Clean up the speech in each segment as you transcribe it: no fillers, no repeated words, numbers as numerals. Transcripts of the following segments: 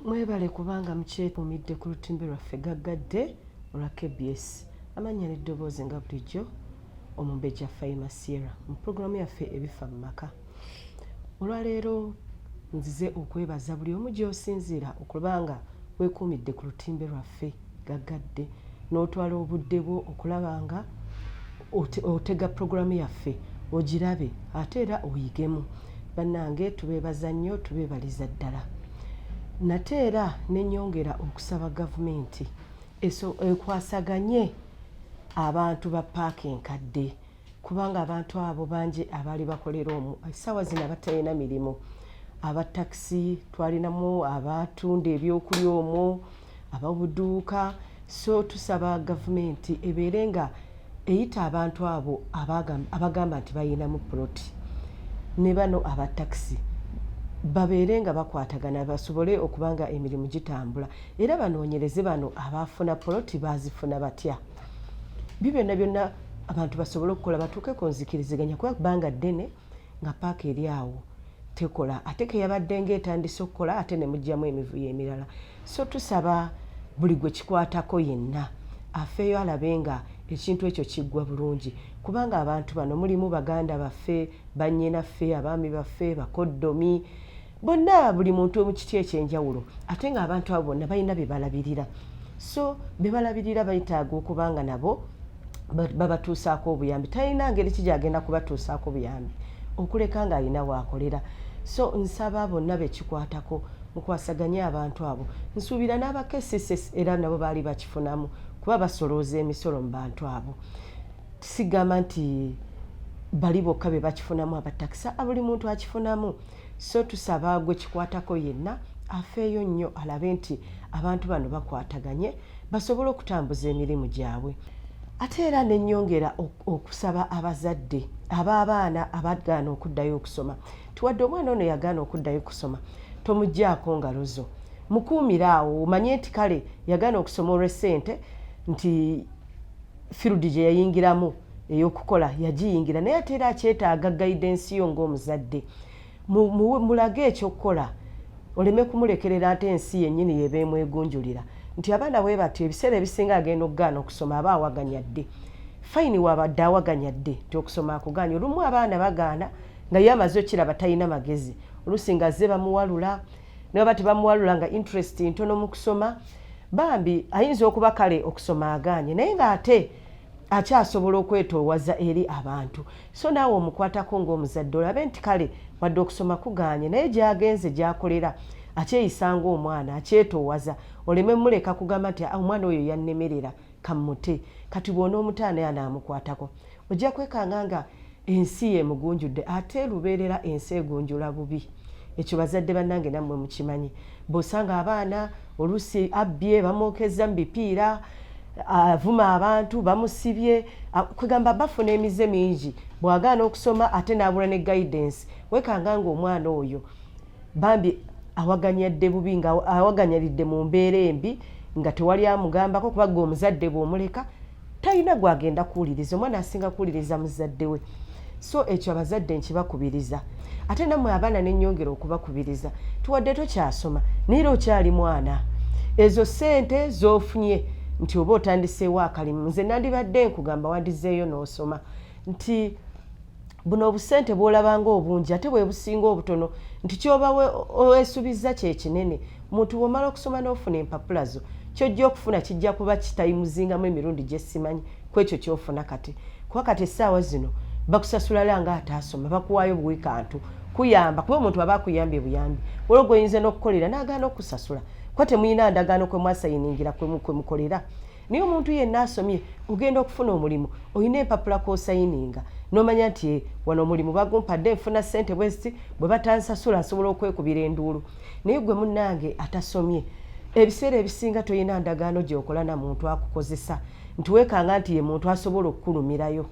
Mwebale kubanga mukyetuumidde ku lutimbe lwaffe gaggadde olwa KBS. Amannya n'eddoboozi nga bulijjo Omumbejja Faima Sierra mu pulogulaamu yaffe ebifa mu maka. Olwaleero nzize okwebaza buli omu gy'osinziira okubanga weekuumidde ku lutimbe lwaffe gaggadde n'otwala obudde bwo okulaba nga otega pulogulaamu yaffe ogirabe ate era oyigemu. Bannange tubeebaza nnyo, tubeebaliza ddala. Nate era n'ennyongera okusaba gavumenti ekwasaganye abantu ba paaka enkadde kubanga abantu abo bangi abaali bakolera omwo essaawa zino abatalina mirimu. Abatakisi twalinamu abatunda ebyokulya omwo, ababuduuka. So tusaba gavumenti ebeere nga eyita abantu abo abagamba nti bayinamu Poloti ne bano abatakisi babeere nga bakwatagana basobole okubanga emirimu gitambula era banoonyereze bano abaafuna Poloti bazifuna batya. Byonna byonna abantu basobole okukola batuuke ku nzikiriziganya kuba bbanga ddene nga paaka eri awo tekola ate ke yabadde ng'etandise okukola ate ne mugyamu emivuyo emirala. So tusaba buli gwe kikwatako yenna afeeyo alabe nga ekintu ekyo kiggwa bulungi kubanga abantu bano mulimu baganda baffe, bannyinaffe, abaami baffe, bakoddomi, bonna buli muntu mu kiti ekyenjawulo ate nga abantu abo bonna balina bye balabirira. So be balabirira bayitaaga okubanga nabo babatuusaako obuyambi. Talina ngeri ki gy'agenda kubatuusaako buyambi okuleka ng'alina waakolera. So nsaba bonna bekikwatako mukwasaganye abantu abo. Nsuubira n'abakesses era nabo baali bakifunamu kuba basolooza emisolo mu bantu abo. Sigamba nti bali bokka be bakifunamu abatakisa, buli muntu akifunamu. So tusaba gwe kikwatako yenna afeeyo nnyo alabe nti abantu bano bakwataganye basobole okutambuza emirimu gyabwe. Ate era n'ennyongera okusaba abazadde ab'abaana abagaana okuddayo okusoma. Tuwadde omwana ono yagaana okuddayo okusoma tomuggyako ngalo zo, mukuumira awo omanye nti kale yagaana okusoma olw'essente nti field gye yayingiramu ey'okukola yagiyingira naye ate era akyetaaga guidance yo ng'omuzadde. Mulage ekyokukola oleme kumulekerera ate ensi yennyini yeba emwegunjulira nti abaana bwe batyo ebiseera ebisinga agenda okugaana okusoma aba awaganya dde. Fayini wabadde awaganya dde nti okusoma akuganya. Olumu abaana bagaana nga ye amaze okiraba talina magezi, oluusi nga ze bamuwalula ne baba tebamuwalula nga interest ntono mu kusoma bambi ayinza okuba kale okusoma agaanye naye ng'ate akyasobola okwetoowaza eri abantu. So naawe omukwatako ng'omuzadde olabe nti kale wadde okusoma kugaanye naye gy'agenze gy'akolera akyeyisanga omwana akyetoowaza oleme muleka kugamba nti omwana oyo yannemerera kammute. Kati bw'onoomutaana yanaamukwatako ojja kwekanga nga ensi yemugunjudde ate lubeerera ensi egunjula bubi. Ekyo bazadde bannange nammwe mukimanyi. Bw'osanga abaana oluusi abbye bamwokeza mu bipiira avuma abantu bamusibye kwegamba bafuna emize mingi bw'agaana okusoma ate n'abula ne guidance wekanga ng'omwana oyo bambi awaganyadde bubi nga awaganyalidde mu mbeera embi nga tewali amugambako kuba gwe omuzadde bw'omuleka talina gwagenda kuwuliriza. Omwana asinga kuwuliriza muzadde we. So ekyo abazadde nkibakubiriza ate nammwe abaana n'ennyongera okubakubiriza. Tuwadde tokyasoma naye era okyali mwana, ezo ssente z'ofunye nti oba otandiseewo akalimu nze nandibadde nkugamba wandizeeyo n'osoma nti buno obusente bw'olabanga obungi ate bwe businga obutono nti kyoba weesuubiza kye kinene. Muntu bw'omala okusoma n'ofuna empapula zo ky'ojja okufuna kijja kuba kitayimuzingamu emirundi gye simanyi ku ekyo ky'ofuna kati. Kuba kati essaawa zino bakusasula nga ataasoma bakuwaayo buwi kantu kuyamba kuba omuntu aba akuyambye buyambi olwo gwoyinza n'okukolera n'agaana okusasula kuba temuyina ndagaano kwe mwasayiningira kwe mukolera. Naye omuntu yenna asomye ogenda okufuna omulimu olina empapula kw'osayininga n'omanya nti wano omulimu bagumpadde nfuna ssente bweziti bwe batansasula nsobola okwekubira enduulu. Naye gwe munnange atasomye ebiseera ebisinga toyina ndagaano gy'okola na muntu akukozesa nti weekanga nti ye muntu asobola okukulumirayo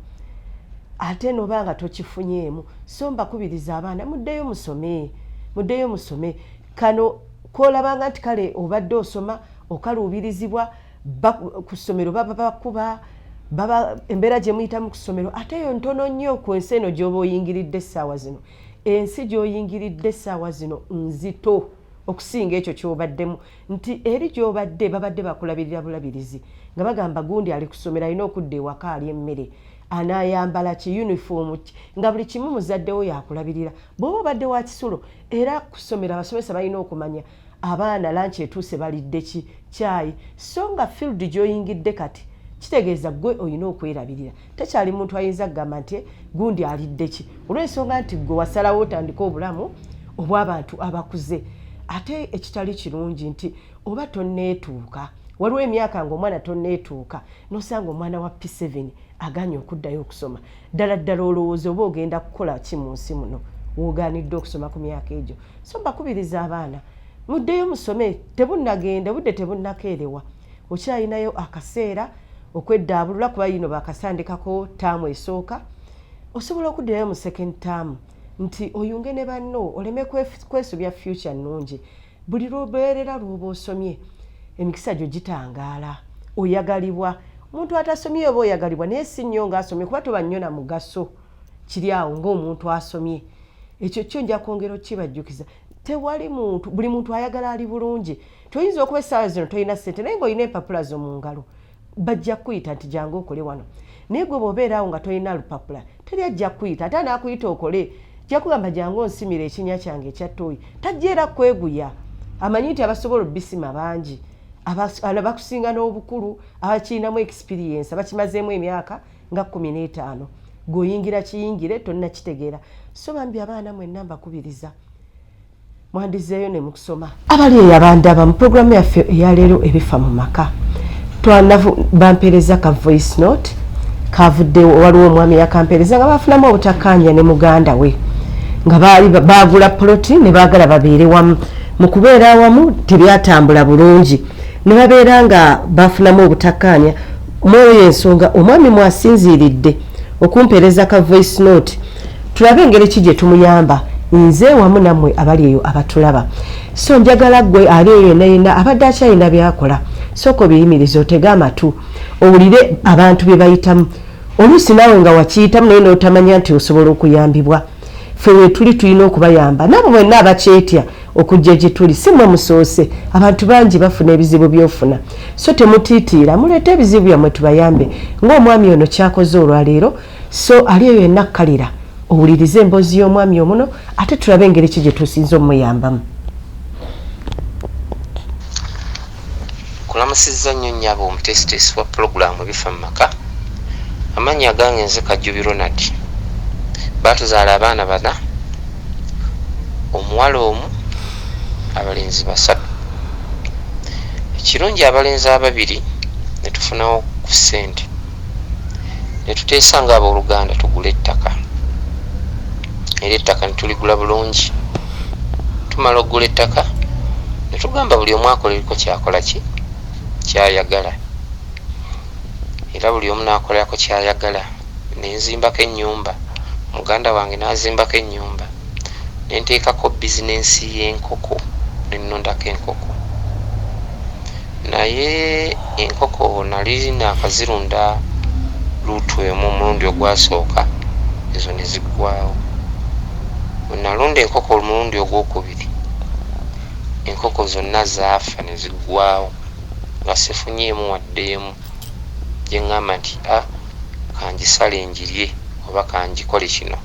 ate noba nga tokifunyeemu. So mbakubiriza abaana muddeyo musome, muddeyo musome. Kano koolabanga nti kale obadde osoma okaluubirizibwa ku ssomero baba bakuba baba embeera gye muyitamu ku ssomero ate yo ntono nnyo ku ensi eno gy'oba oyingiridde essaawa zino. Ensi gy'oyingiridde essaawa zino nzito okusinga ekyo ky'obaddemu nti eri gy'obadde babadde bakulabirira bulabirizi nga bagamba gundi ali kusomera alina okudda ewaka ali emmere anaayambala ki uniform nga buli kimu muzadde wo yakulabirira bw'oba obadde wa kisulo era kusomera abasomesa balina okumanya abaana lanchi etuuse balidde ki kyayi so nga field gy'oyingidde kati kitegeeza gwe olina okwerabirira tekyali muntu ayinza kugamba nti gundi alidde ki olw'ensonga nti gwe wasalawo otandika obulamu obw'abantu abakuze ate ekitali kirungi nti oba tonneetuuka waliwo emyaka ng'omwana tonneetuuka n'osanga omwana wa P7 aganye okuddayo okusoma ddala ddala olowooza oba ogenda kukola ki mu nsi muno woogaanidde okusoma ku myaka egyo so mbakubiriza abaana muddeyo musome tebunnagenda budde tebunnakeerewa okyalinayo akaseera okweddaabulula kuba yino bakasandikako taamu esooka osobola okuddirayo mu second term nti oyunge ne banno oleme kwesubya future nnungi buli lwobeerera lwoba osomye emikisa gyo gitangaala oyagalibwa omuntu atasomye oba oyagalibwa naye si nnyo ng'asomye kuba toba nnyo na mugaso kiri awo ng'omuntu asomye ekyo kyo nja kwongera okibajjukiza tewali muntu buli muntu ayagala ali bulungi toyinza okuba essaawa zino tolina ssente naye ng'olina empapula zo mu ngalo bajja kuyita nti jangu okole wano naye gwe bw'obeeraawo nga tolina lupapula teri ajja kuyita ate anaakuyita okole jja kugamba jangu onsimira ekinnya kyange ekya ttooyi tajja era kweguya amanyi nti abasobola obbisima bangi abakusinga n'obukulu abakirinamu experience abakimazeemu emyaka nga 15 gweoyingira kiyingire tolina kitegeera so bambi abaana mwenna mbakubiriza mwandizeeyo ne mukusoma abali eyo abandaba mu puroguramu yaffe eyaleero ebifa mu maka bampeereza ka voice note kavudde waliwo omwami yakampeereza nga bafunamu obutakkaanya ne muganda we nga baagula poloti ne baagala babeere wamu mu kubeera awamu tebyatambula bulungi ne babeera nga bafunamu obutakkaanya mweyo ensonga omwami mwasinziiridde okumpeereza ka voice note tulabe engeri ki gye tumuyamba nze wamu nammwe abali eyo abatulaba so njagala gwe ali eyo yenna abadde akyalina byakola sooka obiyimiriza otege amatu owulire abantu bye bayitamu oluusi naawe nga wakiyitamu naye n'otamanya nti osobola okuyambibwa ffe we tuli tulina okubayamba nabo mwenna abakyetya okujja gye tuli si mmwe musoose abantu bangi bafuna ebizibu byofuna so temutiitiira muleete ebizibu byammwe tubayambe ng'omwami ono kyakoze olwaleero so ali eyo yenna kkalira owulirize emboozi y'omwami omuno ate tulabe engeri ki gye tusinza omuyambamu. Kulamusizza nnyo nnyabo omutesitesi wa pulogulaamu ebifa mu maka amannya gange nze Kajjubi Ronald baatuzaala abaana bana omuwala omu abalenzi 3 ekirungi abalenzi ababiri ne tufunawo ku ssente ne tuteesa nga abooluganda tugula ettaka era ettaka ne tuligula bulungi tumala okugula ettaka ne tugamba buli omu akolereko kyakola ki kyayagala era buli omu n'akolerako kyayagala nenzimbako ennyumba muganda wange n'azimbako ennyumba nenteekako bizinensi y'enkoko nennondako enkoko naye enkoko nali naakazirunda luutu emu omulundi ogwasooka ezo ne ziggwawo nalunda enkoko omulundi ogwokubiri enkoko zonna zaafa ne ziggwawo nga sifunyeemu waddeemu gye ŋŋamba nti kangisale enjirye oba kangikole kino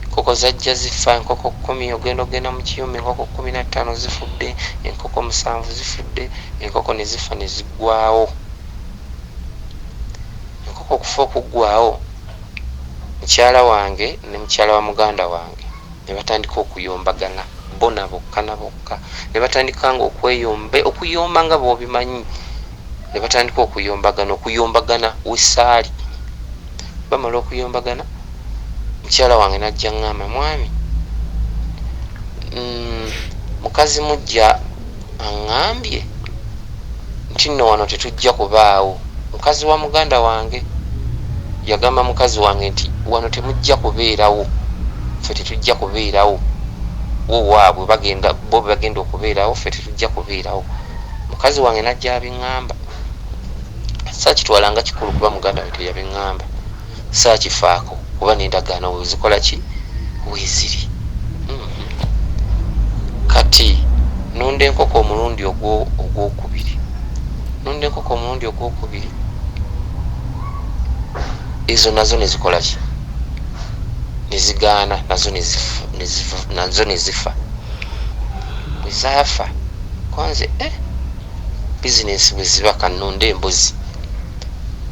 enkoko zajja zifa enkoko 10 ogenda mu kiyumba enkoko 15 zifudde enkoko 7 zifudde enkoko ne zifa ne ziggwawo enkoko okufa okuggwawo mukyala wange ne mukyala wa muganda wange ne batandika okuyombagana bona bokka na bokka ne batandika nga okuyomba nga bw'obimanyi ne batandika okuyombagana wessaali bamala okuyombagana mukyala wange najja ŋŋamba mwami mukazi mujja aŋŋambye nti nno wano tetujja kubaawo mukazi wa muganda wange yagamba mukazi wange nti wano temujja kubeerawo ffe tetujja kubeerawo wo waabwe bagenda okubeerawo ffe tetujja kubeerawo mukazi wange najja abiŋŋamba saakitwalanga kikulu kuba muganda we teyabiŋŋamba saakifaako kuba n'endagaano wezikola ki weeziri kati nonda enkoko omulundi ogwokubiri. Nonda enkoko omulundi ogwokubiri, ezo nazo nezikola ki? Nezigaana, nazo nezifa. Bwezafa kwanze bizinesi bweziba kanonda embuzi.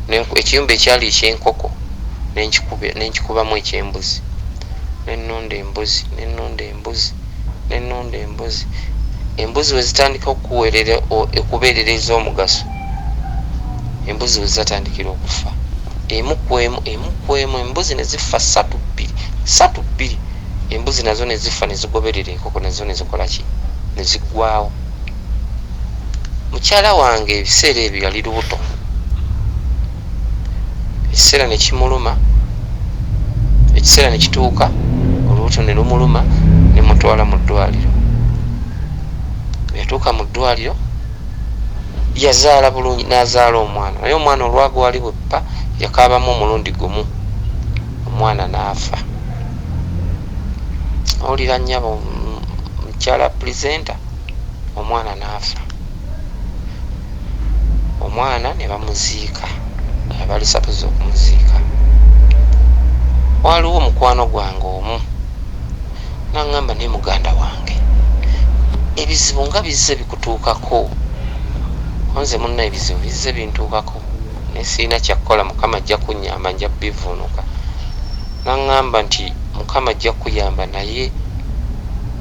Ekiyumba ekyali ekyenkoko nenkikubamu ekyembuzi. Nenonda embuzi, nenonda embuzi, nenonda embuzi. Embuzi wezitandika okubeerereza omugaso, embuzi wezatandikira okufa, emu kwemu embuzi nezifa 3-2. Embuzi nazo nezifa nezigoberera enkoko, nazo nezikola ki? Nezigwawo. Mukyala wange ebiseera ebyo yali lubuto, ekiseera nekimuluma, ekiseera nekituuka olubuto ne lumuluma, nemutwala mu ddwaliro. Yatuuka mu ddwaliro, yazaala bulungi, n'azaala omwana, naye omwana olwagwali bweppa yakaabamu omulundi gumu, omwana n'afa. Owulira nnyabo mukyala presenta, omwana n'afa. Omwana ne bamuziika, abali sapuza okumuziika. Waliwo mukwano gwange omu n'aŋŋamba ne muganda wange, ebizibu nga bizze bikutuukako. Nze munna ebizibu bizze bintuukako, naye sirina kyakukola, Mukama ajja kunnyamba, nja bivuunuka. N'aŋŋamba nti Mukama ajja kuyamba, naye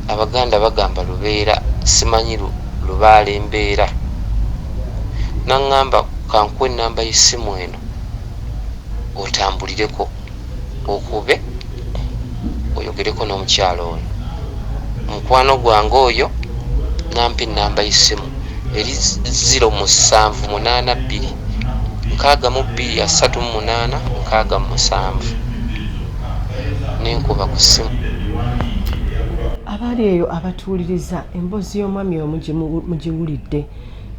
Abaganda bagamba lubeera, simanyi lubaala embeera. N'aŋŋamba kankuwa ennamba y'essimu eno otambulireko, okube oyogereko n'omukyalo oyo. Mukwano gwange oyo nampa ennamba y'essimu eri 0782 6238 67. Nenkuba ku ssimu. Abali eyo abatuuliriza, emboozi y'omwami omu mugiwulidde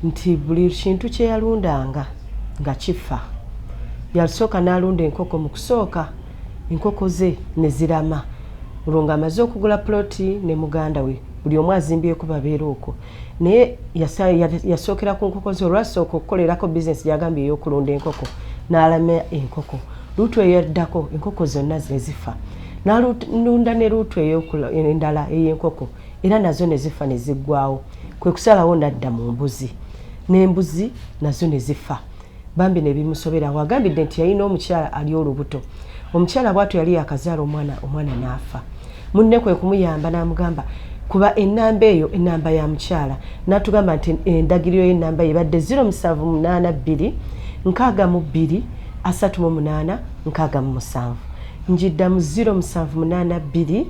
nti buli kintu kye yalundanga nga kifa. Yasooka n'alunda enkoko, mu kusooka enkoko ze ne zirama. Olwo ng'amaze okugula Poloti ne muganda we, buli omu azimbyeko babeera okwo. Naye yasookera ku nkoko ze, olwasooka okukolerako bizinesi gyagambye ey'okulunda enkoko, n'alama enkoko. Luutu eyaddako enkoko zonna ne zifa. N'alunda ne luutu endala ey'enkoko, era nazo ne zifa ne ziggwawo. Kwe kusalawo n'adda mu mbuzi, n'embuzi nazo ne zifa. Bambi ne bimusobera. Wagambidde nti yalina omukyala ali olubuto. Omukyala bw'atyo yali yakazaala omwana n'afa. Munne kwe kumuyamba n'amugamba kuba ennamba eyo, ennamba ya mukyala. N'atugamba nti endagiriro y'ennamba ebadde 0782 62 38 67. Njiddamu 0782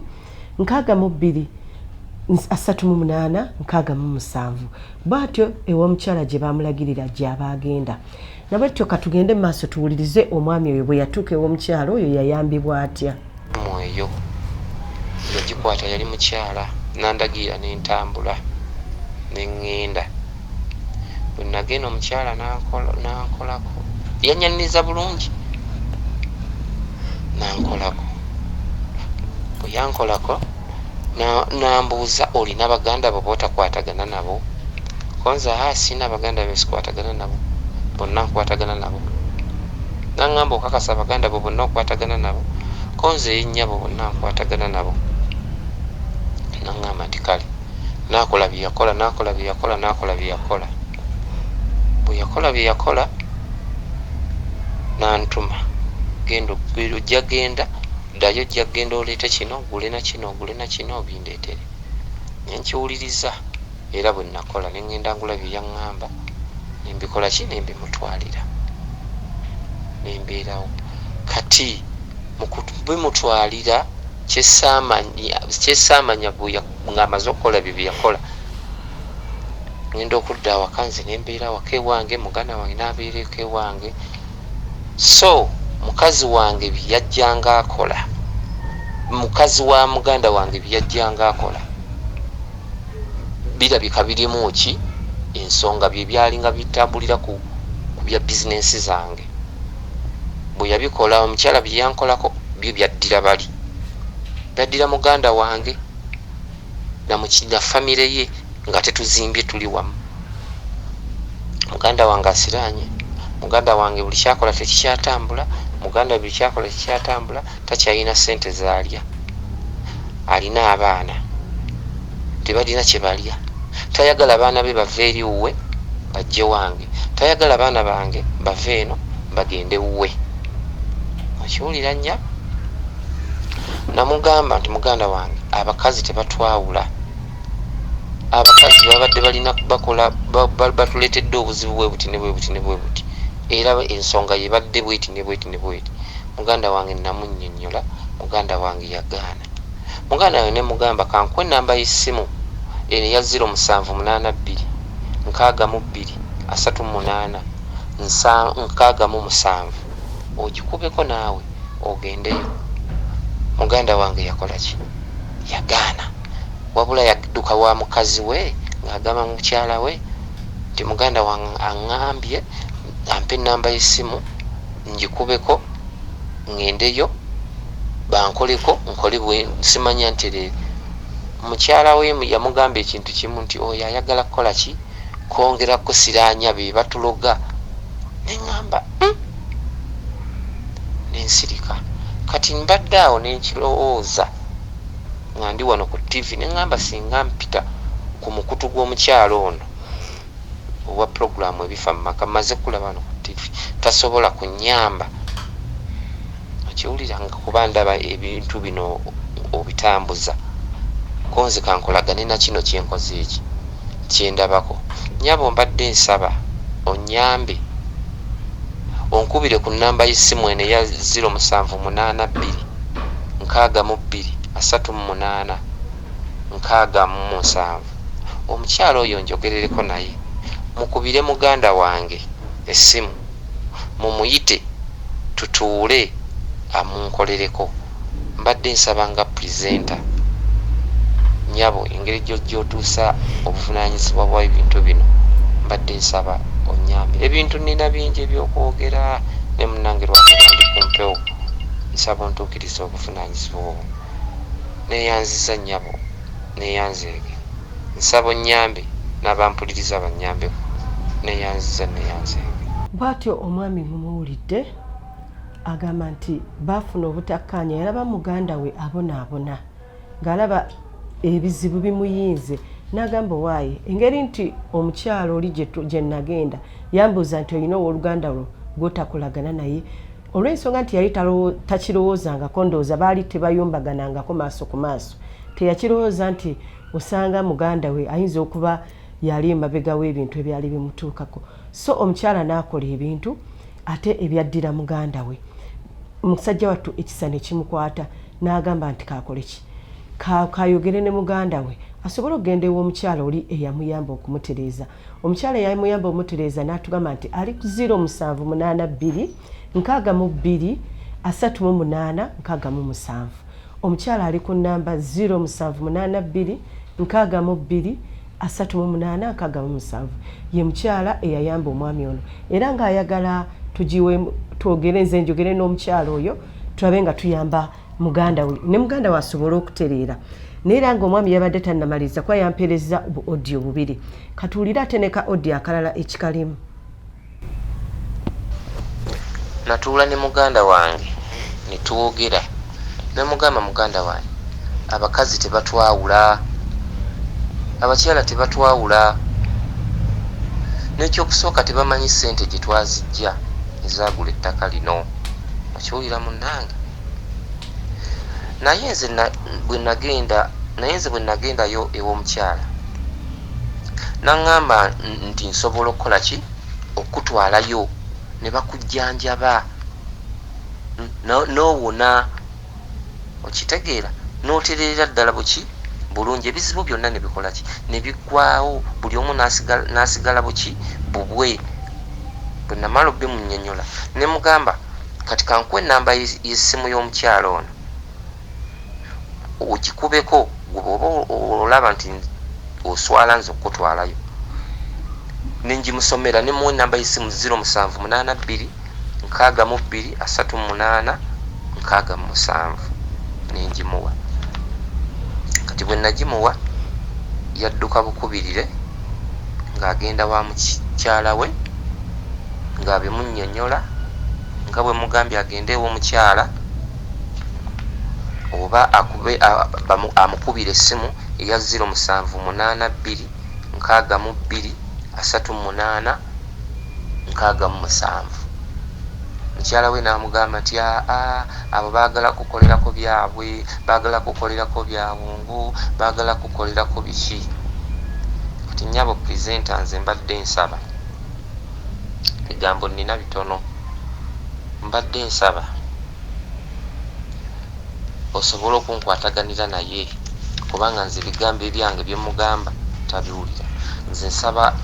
62 38 67. Bw'atyo ew'omukyala gye bamulagirira gy'aba agenda. Nabwetyo katugende mu maaso tuwulirize omwami oyo bwe yatuuka ew'omukyala oyo yayambibwa atya. Mwoyo yagikwata, yali mukyala, nandagira n'entambula n'eŋŋenda. Bwe nagenda omukyala n'ankolako, yannyaniza bulungi, n'ankolako. Bwe yankolako n'ambuuza, olina baganda bo b'otakwatagana nabo? Konza sina baganda be sikwatagana nabo, bonna nkwatagana nabo. N'aŋŋamba okakasa baganda bo bonna okwatagana nabo? Konze yennyabo bonna nkwatagana nabo. N'aŋŋamba nti kale. N'akola bye yakola, n'akola bye yakola, n'akola bye yakola. Bwe yakola bye yakola n'antuma, genda ojja genda, ddayo ojja genda oleete kino, ogule na kino, ogule na kino, obindeetere. Ne nkiwuliriza, era bwe nakola ne ŋŋenda ngula bye yaŋŋamba, ne mbikola ki, ne mbimutwalira, ne mbeerawo. Kati mu kubimutwalira kyesaamanya ng'amaze okukola bye yakola, ngenda okudda awaka, nze ne mbeera awaka ewange, muganda wange n'abeera eka ewange. So mukazi wange bye yajjanga akola, mukazi wa muganda wange bye yajjanga akola, birabika birimu ki ensonga, bye byalinga bitambulira ku bya bizinesi zange. Bwe yabikola omukyala bye yankolako byo byaddira byaddira muganda wange na famire ye, nga tetuzimbye tuli wamu. Muganda wange asiranye, muganda wange buli kyakola tekikyatambula, muganda buli kyakola tekikyatambula, takyalina ssente zaalya. Alina abaana tebalina kye balya. Tayagala abaana be bave eri wuwe bajje wange, tayagala abaana bange bave eno bagende wuwe. Okiwulira nnya? Namugamba nti muganda wange abakazi tebatwawula, abakazi babadde balina bakola batuleetedde obuzibu bwe buti ne bwe buti ne bwe buti, era ensonga yebadde bweti ne bweti ne bweti. Muganda wange namunnyonnyola, muganda wange yagaana. Muganda wange ne mugamba kankwe namba y'essimu eno ya 0782 62 38 67 ogikubeko naawe ogendeyo. Muganda wange yakola ki? Yagaana. Wabula yadduka wa mukazi we ng'agamba mukyala we nti muganda wange aŋŋambye ampe ennamba y'essimu ngikubeko ŋŋendeyo bankoleko nkole bwe simanya nti mukyala we yamugamba ekintu kimu nti oyo ayagala kukola ki? Kwongerako siraanya be batuloga. Neŋŋamba nensirika. Kati mbadde awo nenkirowooza nga ndi wano ku TV, neŋŋamba singa mpita ku mukutu gw'omukyalo ono owa puroguramu ebifa mu maka, maze kulaba wano ku TV, tasobola kunnyamba. Okiwulira nga kuba ndaba ebintu bino obitambuza, konze kankolagane na kino kyenkoze eki kyendabako. Nyabo mbadde nsaba onnyambe onkubire ku nnamba y'essimu eno eya 0782 62 38 67. Omukyalo oyo njogerereko naye, mukubire muganda wange essimu, mumuyite tutuule amunkolereko. Mbadde nsaba nga purezenta nyabo engeri gy'otuusa obuvunaanyizibwa bwa ebintu bino, mbadde nsaba onyambe. Ebintu nina bingi ebyokwogera ne munnange lwakubanga ndi ku mpewo, nsaba ontuukiriza obuvunaanyizibwa obwo. Neeyanziza nyabo, neeyanzeege, nsaba onyambe n'abampuliriza bannyambeko. Neeyanziza, neeyanzeege. Bw'atyo omwami mumuwulidde agamba nti baafuna obutakkaanya, yalaba muganda we abonaabona ng'alaba ebizibu bimuyinze, n'agamba waaye engeri nti omukyalo oli gye nagenda yambuuza nti olina owooluganda lwo gw'otakolagana naye, olw'ensonga nti yali takirowoozangako, ndowooza baali tebayombaganangako maaso ku maaso, teyakirowooza nti osanga muganda we ayinza okuba yali emabega w'ebintu ebyali bimutuukako. So omukyala n'akola ebintu ate ebyaddira muganda we. Omusajja wattu ekisa ne kimukwata, n'agamba nti kaakole ki? Kayogere ne muganda we asobole okugenda ew'omukyala oli eyamuyamba okumutereeza. Omukyala eyamuyamba okumutereeza n'atugamba nti ali ku 0782 62 38 67. Omukyala ali ku nnamba 0782 62 38 67. Ye mukyala eyayamba omwami ono, era ng'ayagala tugiwe twogereze njogere n'omukyala oyo tulabe nga tuyamba muganda we ne muganda we asobole okutereera. Naye era ng'omwami yabadde tannamaliza kuba yampeereza audio bubiri. Katuwulire ate ne ka audio akalala ekikalimu. Natuula ne muganda wange ne twogera, ne mugamba muganda wange abakazi tebatwawula, abakyala tebatwawula, n'ekyokusooka tebamanyi ssente gye twazijja ezaagula ettaka lino. Okiwulira munnange? Naye nze bwe nagendayo ew'omukyala n'aŋŋamba nti nsobola okukola ki? Okutwalayo ne bakujjanjaba n'owona, okitegeera, n'otereera ddala buki bulungi, ebizibu byonna ne bikola ki? Ne biggwaawo, buli omu n'asigala buki bubwe. Bwe namala obimunnyonnyola ne mugamba kati kankuwa ennamba y'essimu y'omukyala ono ogikubeko oba olaba nti oswala nze okutwalayo. Ne ngimusomera ne muwa ennamba y'essimu 0782 62 38 67 ne ngimuwa. Kati bwe nagimuwa yadduka bukubirire ng'agenda wa mukyala we ng'abimunnyonnyola nga bwe mugambye agende ew'omukyala oba amukubira essimu eya 0782623867 mukyala we n'amugamba nti abo baagala kukolerako byabwe, baagala kukolerako byabungu, baagala kukolerako biki. Kati nnyabo purezenta nze mbadde nsaba ebigambo nnina bitono, mbadde nsaba osobola okunkwataganira naye kubanga nze ebigambo ebyange byemugamba tabiwulira. Nze nsaba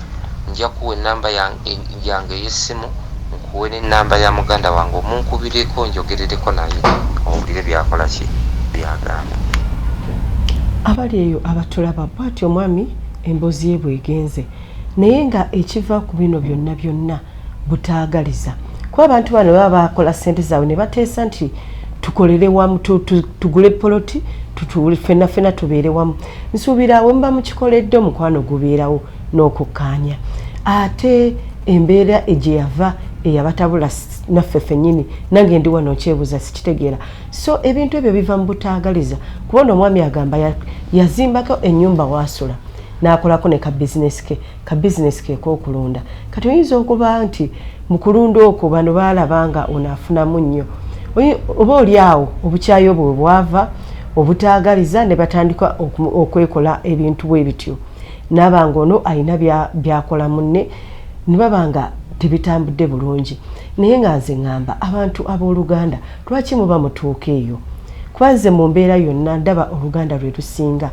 nja kuwa enamba yange ey'essimu nkuwe n'ennamba ya muganda wange omunkubireko njogerereko naye owulire byakola ki byagamba. Abali eyo abatulaba bw'atyo omwami emboozi ye bwegenze naye nga ekiva ku bino byonna butaagaliza kuba abantu bano baba bakola ssente zaabwe ne bateesa nti tukolere wamu tugule poloti ffenna tubeere wamu. Nsuubira we muba mukikoledde omukwano gubeerawo n'okukkaanya ate embeera egye yava eyabatabula naffe ffennyini nange ndi wano nkyebuuza sikitegeera. So ebintu ebyo biva mu butaagaliza kubona omwami agamba yazimbako ennyumba waasula n'akolako ne ka bizinesi ke k'okulunda. Kati oyinza okuba nti mu kulunda okwo bano baalabanga onaafunamu nnyo oba oli awo obukyayi obwo bwava obutaagaliza ne batandika okwekola ebintu bwe bityo n'abanga ono alina byakola munne ne babanga tebitambudde bulungi. Naye nga nze ŋŋamba abantu abooluganda lwaki muba mutuuka eyo kuba nze mu mbeera yonna ndaba oluganda lwe lusinga,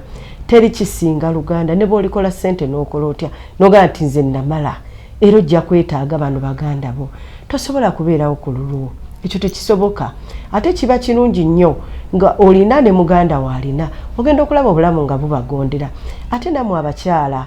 teri kisinga luganda. ne bw'olikola ssente n'okola otya n'ogamba nti nze namala era ojja kwetaaga bano baganda bo, tosobola kubeerawo ku lulwo, ekyo tekisoboka. Ate kiba kirungi nnyo nga olina ne muganda waalina ogenda okulaba obulamu nga bubagondera. Ate nammwe abakyala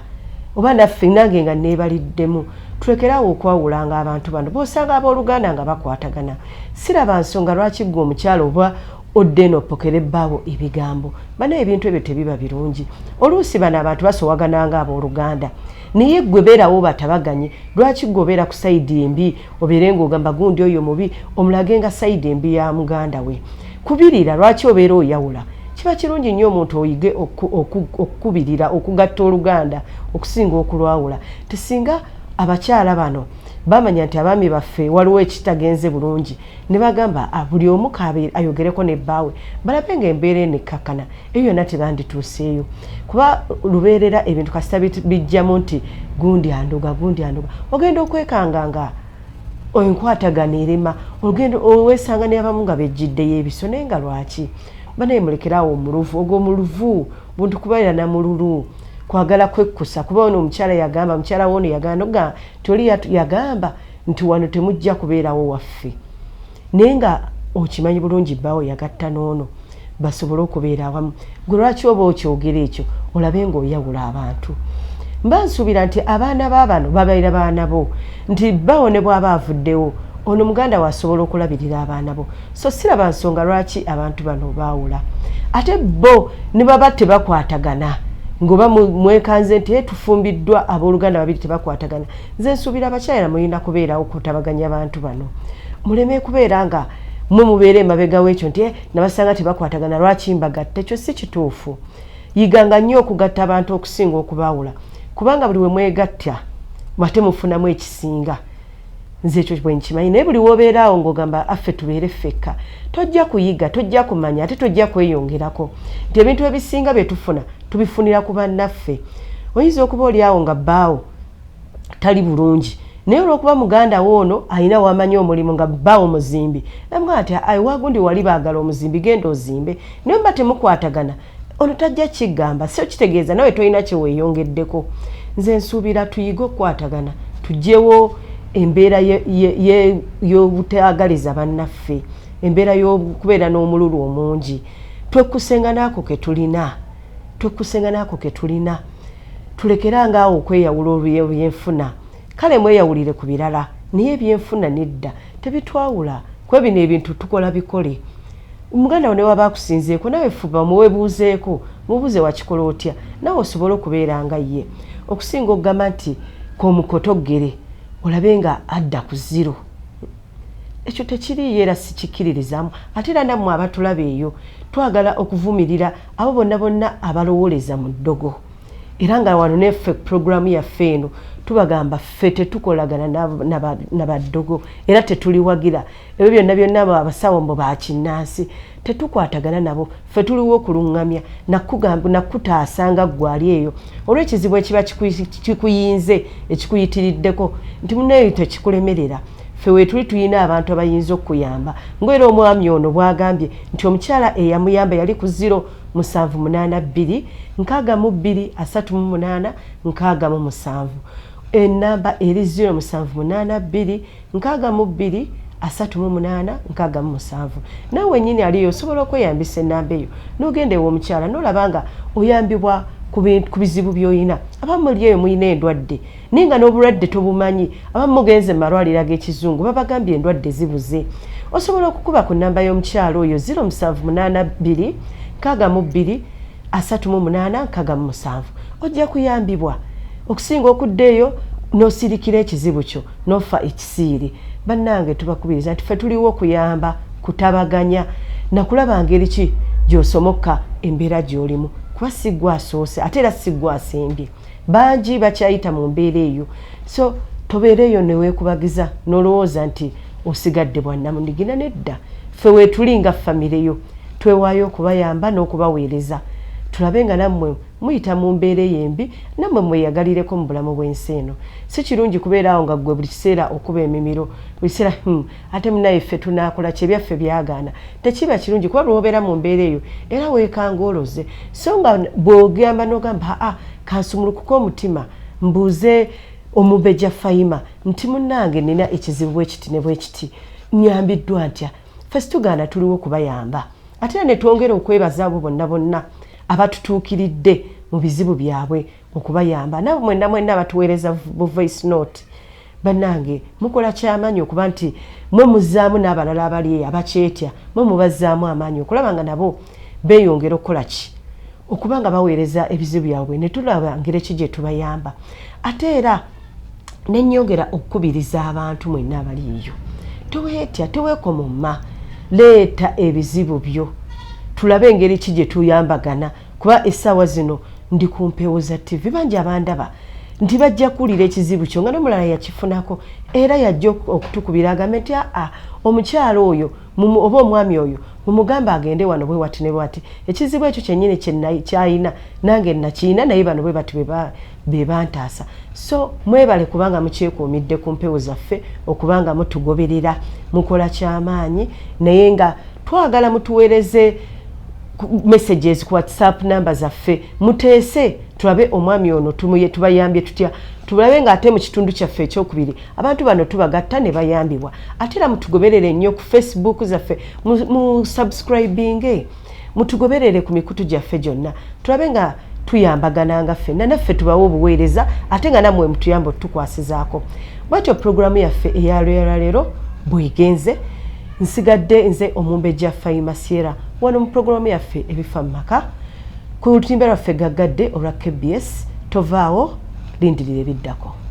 oba naffe nange nga neebaliddemu tulekerawo okwawulanga abantu bano b'osanga abooluganda nga bakwatagana. Siraba nsonga lwaki ggwe omukyala oba odde n'oppokera ebbaawo ebigambo. Bano ebintu ebyo tebiba birungi. Oluusi bano abantu basowagananga abooluganda naye ggwe beerawo batabaganye. Lwaki ggwe obeera ku sayidi embi obeere ng'ogamba gundi oyo mubi omulage nga sayidi embi ya muganda we. Kubirira lwaki obeera oyawula. Kiba kirungi nnyo omuntu oyige okukubirira okugatta oluganda okusinga okulwawula. Tesinga abakyala bano bamanya nti abaami baffe waliwo ekitagenze bulungi ne bagamba buli omu ayogereko n'ebbaawe balabe ng'embeera enekkakkana eyo yonna tebandituuseeyo kuba lubeerera ebintu kasita bijjamu nti gundi andoga ogenda okwekanganga enkwatagana erema ogenda owesanga n'abamu nga bejjiddeyo ebiso naye nga lwaki banaye mulekerawo omuluvu ogwo omuluvu buntu kubeera na mululu kwagala kwekkusa kuba ono omukyala yagamba mukyala wono yagamba toli yagamba nti wano temujja kubeerawo waffe naye nga okimanyi bulungi bbaawo yagatta n'ono basobole okubeera awamu. Gwe lwaki oba okyogera ekyo olabe ng'oyawula abantu. Mba nsuubira nti abaana baabano babeera baana bo nti bbaawo ne bw'aba avuddewo ono muganda wasobola okulabirira abaana bo. So siraba nsonga lwaki abantu bano baawula. Ate bo ne baba tebakwatagana ngoba mwekanze nti tufumbiddwa abooluganda babiri tebakwatagana. Nze nsuubira abakyala mulina kubeerawo okutabaganya abantu bano. Muleme kubeera nga mwe mubeere emabega w'ekyo nti nabasanga tebakwatagana lwaki mbagatta. Ekyo si kituufu. Yiganga nnyo okugatta abantu okusinga okubaawula kubanga buli we mwegatta ate mufunamu ekisinga. Nze ekyo bwe nkimanyi naye buli w'obeeraawo ng'ogamba affe tubeere ffekka tojja kuyiga, tojja kumanya, ate tojja kweyongerako nti ebintu ebisinga bye tufuna tubifunira ku bannaffe. Oyinza okuba oli awo nga bbaawo tali bulungi naye olw'okuba muganda woono alina w'amanyi omulimu nga bbaawo muzimbi namugaa nti wagundi wali baagala omuzimbi genda ozimbe naye mba temukwatagana ono tajja kigamba so kitegeeza nawe tolina kye weeyongeddeko. Nze nsuubira tuyige okukwatagana tuggyewo embeera y'obutaagaliza bannaffe, embeera y'okubeera n'omululu omungi. Twekkusenga n'ako ke tulina tulekeranga awo okweyawula olw'ebyenfuna. Kale mweyawulire ku birala naye ebyenfuna nedda tebitwawula kuba bino ebintu tukola bikole. Muganda we ne waba akusinzeeko nawe fuba muwebuuzeeko mubuze wakikola otya nawe osobola okubeera nga ye okusinga okugamba nti k'omukotogere olabe nga adda ku zero ekyo tekiriyo era sikikiririzaamu ate era nammwe abatulaba eyo twagala okuvumirira abo bonna bonna abalowoleza mu ddogo era nga wano neffe puroguramu yaffe eno tubagamba ffe tetukolagana nabaddogo era tetuliwagira ebyo byonna byonna abasawo mbo bakinnansi tetukwatagana nabo ffe tuliwo okuluŋŋamya nakutaasanga gwali eyo olw'ekizibu ekiba kikuyinze ekikuyitiriddeko nti muneeyo tekikulemerera ffe weetuli tulina abantu abayinza okuyamba ng'era omwami ono bwagambye nti omukyala eyamuyamba yali ku 0782 62 38 67 enamba eri 0782 62 38 67 nawe nyini aliyo osobola okweyambisa enamba eyo n'ogenda ew'omukyala n'olaba nga oyambibwa ku bizibu by'olina abamu muli eyo mulina endwadde naye nga n'obulwadde tobumanyi abamu mugenze mu malwaliro ag'ekizungu babagambye endwadde zibuze osobola okukuba ku nnamba y'omukyala oyo 0782 62 38 67 ojja kuyambibwa okusinga okuddeeyo n'osirikira ekizibu kyo n'ofa ekisiiri bannange tubakubiriza nti ffe tuliwo okuyamba kutabaganya nakulaba ngeri ki gy'osomoka embeera gy'olimu kuba siggwa asoose ate era siggwa asembye bangi bakyayita mu mbeera eyo so tobeereeyo neweekubagiza n'olowooza nti osigadde bwannamunigina nedda ffe weetuli nga famireyo twewaayo okubayamba n'okubaweereza tulabe nga nammwe muyita mu mbeera embi nammwe mweyagalireko mu bulamu bw'ensi eno si kirungi kubeeraawo nga gwe buli kiseera okuba emimiro buli kiseera ate munaye ffe tunaakola kyebyaffe byagaana tekiba kirungi kuba lwobeera mu mbeera eyo era weekangooloze so nga bw'ogamba n'ogamba kansumulukuka omutima mbuuze Omubeja Fayima nti munnange nina ekizibu bwekiti ne bwekiti nyambiddwa ntya ffe situgaana tuliwo kubayamba ate ne twongera okwebaza abo bonna bonna abatutuukiridde mu bizibu byabwe okubayamba nabo mwenna abatuweereza voice note bannange mukola kyamaanyi okuba nti mwe muzzaamu n'abalala abali abakyetya mwe mubazzaamu amaanyi okulaba nga nabo beeyongera okukola ki okuba nga baweereza ebizibu byabwe ne tulaba ngeri ki gye tubayamba ate era nenyongera okukubiriza abantu mwenna abaliyo toweetya teweekomomma leeta ebizibu byo tulabe engeri ki gye tuyambagana kuba essaawa zino ndi ku mpewo za TV bangi abandaba nti bajja kuwulira ekizibu kyo nga n'omulala yakifunako era yajja okutukubira agambe nti omukyalo oyo oba omwami oyo mumugamba agende wano bwe wati ne bwati ekizibu ekyo kyennyini kyayina nange nakiyina naye bano bwe bati be bantaasa so mwebale kubanga mukyekuumidde ku mpewo zaffe okubanga mutugoberera mukola kyamaanyi naye nga twagala mutuweereze messages ku WhatsApp number zaffe muteese tulabe omwami ono tubayambye tutya tulabe nga ate mu kitundu kyaffe ekyokubiri abantu bano tubagatta ne bayambibwa ate era mutugoberere nnyo ku Facebook zaffe mu subscribing mutugoberere ku mikutu gyaffe gyonna tulabe nga tuyambagana nga ffenna naffe tubawo obuweereza ate nga nammwe mutuyamba otukwasizaako bwatyo programu yaffe eyaleero bwegenze nsigadde nze Omubeja Fayima Sierra wano mu programu yaffe ebifa mu maka ku lutimbe lwaffe gaggadde olwa KBS tovaawo lindirira ebiddako.